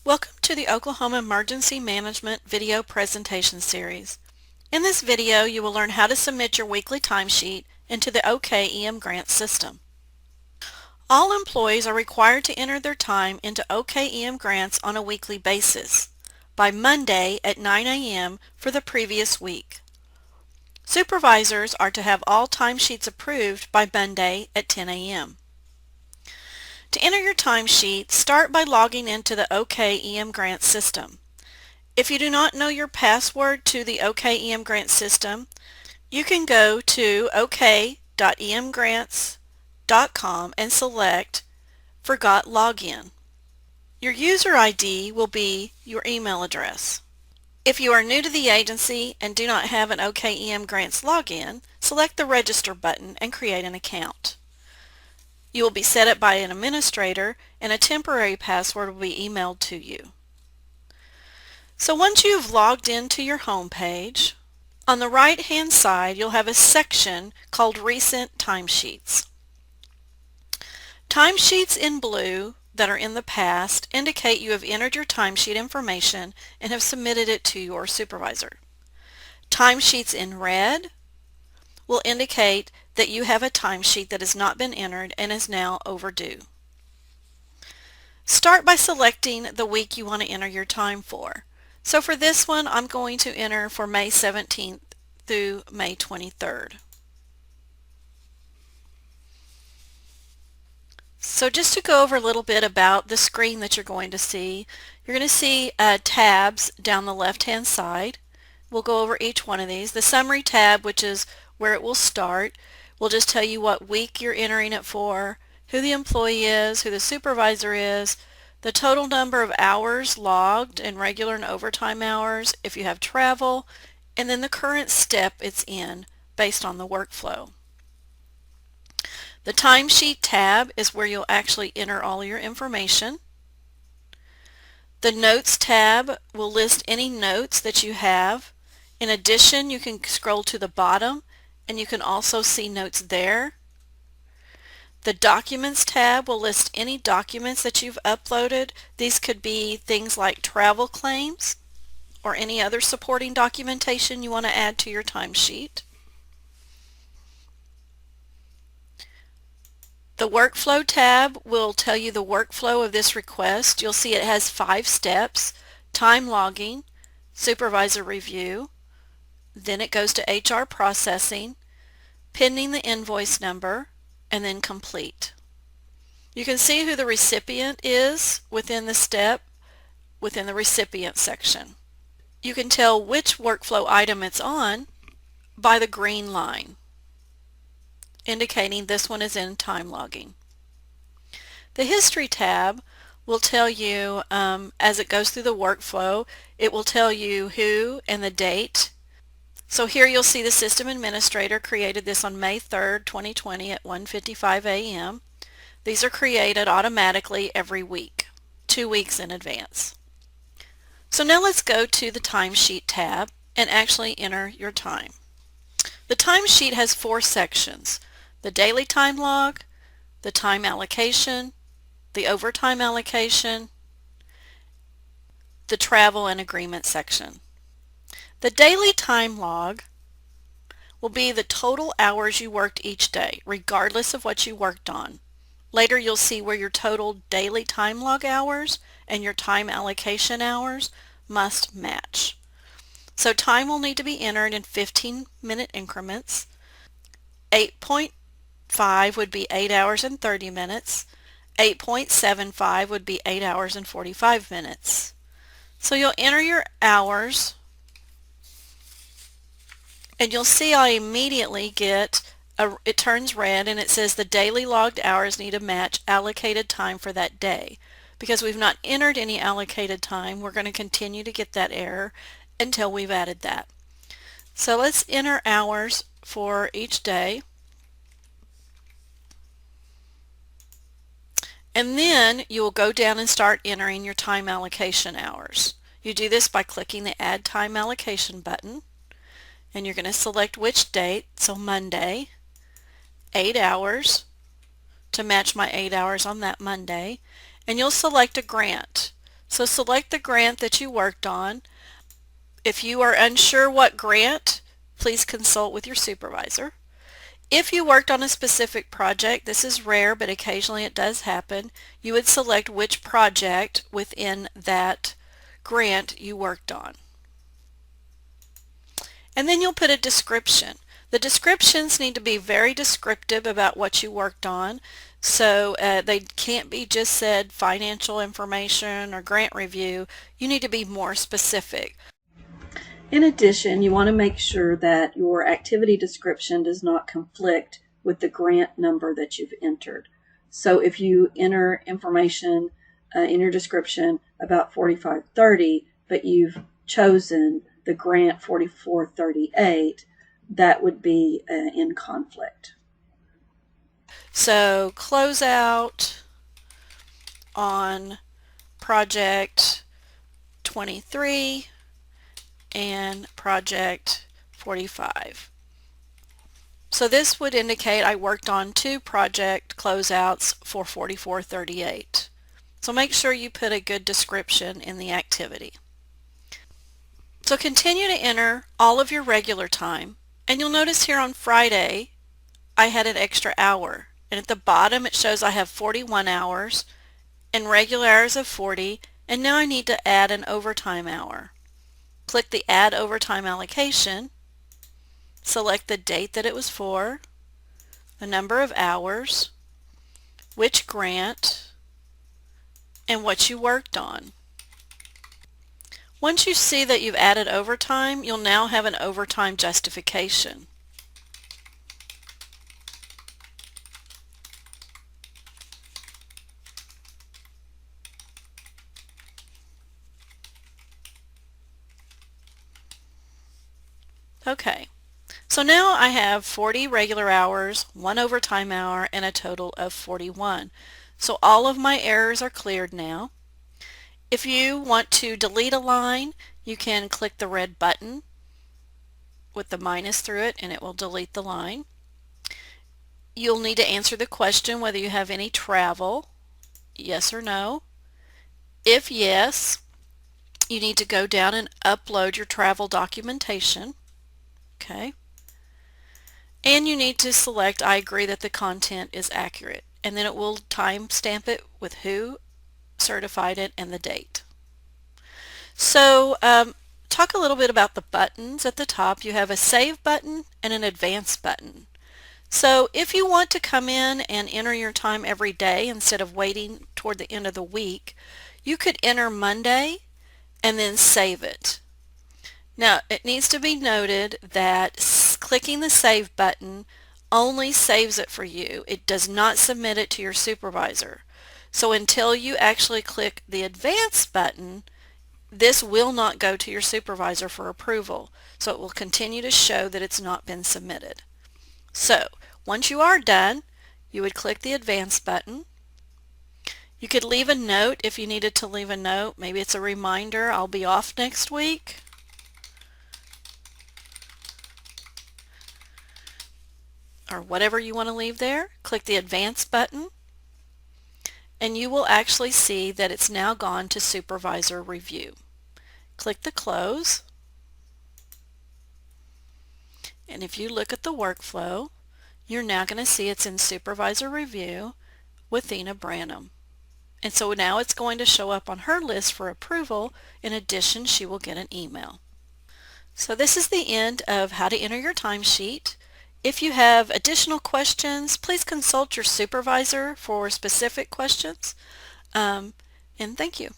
Welcome to the Oklahoma Emergency Management video presentation series. In this video, you will learn how to submit your weekly timesheet into the OKEMGrants system. All employees are required to enter their time into OKEMGrants on a weekly basis by Monday at 9 a.m. for the previous week. Supervisors are to have all timesheets approved by Monday at 10 a.m. To enter your timesheet, start by logging into the OKEMGrants system. If you do not know your password to the OKEMGrants system, you can go to ok.emgrants.com and select Forgot Login. Your user ID will be your email address. If you are new to the agency and do not have an OKEMGrants login, select the Register button and create an account. You will be set up by an administrator and a temporary password will be emailed to you. So once you've logged into your home page, on the right hand side you'll have a section called Recent Timesheets. Timesheets in blue that are in the past indicate you have entered your timesheet information and have submitted it to your supervisor. Timesheets in red will indicate that you have a timesheet that has not been entered and is now overdue. Start by selecting the week you want to enter your time for. So for this one, I'm going to enter for May 17th through May 23rd. So just to go over a little bit about the screen that you're going to see, you're going to see tabs down the left-hand side. We'll go over each one of these. The Summary tab, which is where it will start, will just tell you what week you're entering it for, who the employee is, who the supervisor is, the total number of hours logged in regular and overtime hours, if you have travel, and then the current step it's in based on the workflow. The Timesheet tab is where you'll actually enter all your information. The Notes tab will list any notes that you have. In addition, you can scroll to the bottom and you can also see notes there. The Documents tab will list any documents that you've uploaded. These could be things like travel claims or any other supporting documentation you want to add to your timesheet. The Workflow tab will tell you the workflow of this request. You'll see it has 5 steps: time logging, supervisor review, then it goes to HR processing, pending the invoice number, and then complete. You can see who the recipient is within the step within the recipient section. You can tell which workflow item it's on by the green line, indicating this one is in time logging. The History tab will tell you, as it goes through the workflow, it will tell you who and the date. So here you'll see the system administrator created this on May 3rd, 2020 at 1:55 a.m. These are created automatically every week, 2 weeks in advance. So now let's go to the Timesheet tab and actually enter your time. The timesheet has 4 sections: the daily time log, the time allocation, the overtime allocation, the travel and agreement section. The daily time log will be the total hours you worked each day, regardless of what you worked on. Later you'll see where your total daily time log hours and your time allocation hours must match. So time will need to be entered in 15-minute increments. 8.5 would be 8 hours and 30 minutes. 8.75 would be 8 hours and 45 minutes. So you'll enter your hours, and you'll see I immediately get it turns red and it says the daily logged hours need to match allocated time for that day. Because we've not entered any allocated time, we're going to continue to get that error until we've added that. So let's enter hours for each day. And then you will go down and start entering your time allocation hours. You do this by clicking the Add Time Allocation button, and you're going to select which date, so Monday, 8 hours to match my 8 hours on that Monday, and you'll select a grant. So select the grant that you worked on. If you are unsure what grant, please consult with your supervisor. If you worked on a specific project, this is rare, but occasionally it does happen, you would select which project within that grant you worked on. And then you'll put a description. The descriptions need to be very descriptive about what you worked on, so they can't be just said financial information or grant review. You need to be more specific. In addition, you want to make sure that your activity description does not conflict with the grant number that you've entered. So if you enter information in your description about 4530, but you've chosen the grant 4438, that would be in conflict. So close out on project 23 and project 45. So this would indicate I worked on 2 project closeouts for 4438. So make sure you put a good description in the activity. So continue to enter all of your regular time, and you'll notice here on Friday I had an extra hour, and at the bottom it shows I have 41 hours and regular hours of 40, and now I need to add an overtime hour. Click the Add Overtime Allocation, select the date that it was for, the number of hours, which grant, and what you worked on. Once you see that you've added overtime, you'll now have an overtime justification. Okay, so now I have 40 regular hours, 1 overtime hour, and a total of 41. So all of my errors are cleared now. If you want to delete a line, you can click the red button with the minus through it and it will delete the line. You'll need to answer the question whether you have any travel, yes or no. If yes, you need to go down and upload your travel documentation. Okay. And you need to select I agree that the content is accurate, and then it will timestamp it with who certified it and the date. So talk a little bit about the buttons at the top. You have a Save button and an Advance button. So if you want to come in and enter your time every day instead of waiting toward the end of the week, you could enter Monday and then save it. Now it needs to be noted that clicking the Save button only saves it for you. It does not submit it to your supervisor. So until you actually click the Advance button, this will not go to your supervisor for approval. So it will continue to show that it's not been submitted. So once you are done, you would click the Advance button. You could leave a note if you needed to leave a note. Maybe it's a reminder, I'll be off next week. Or whatever you want to leave there. Click the Advance button and you will actually see that it's now gone to Supervisor Review. Click the Close, and if you look at the workflow, you're now going to see it's in Supervisor Review with Ina Branham. And so now it's going to show up on her list for approval. In addition, she will get an email. So this is the end of how to enter your timesheet. If you have additional questions, please consult your supervisor for specific questions. And thank you.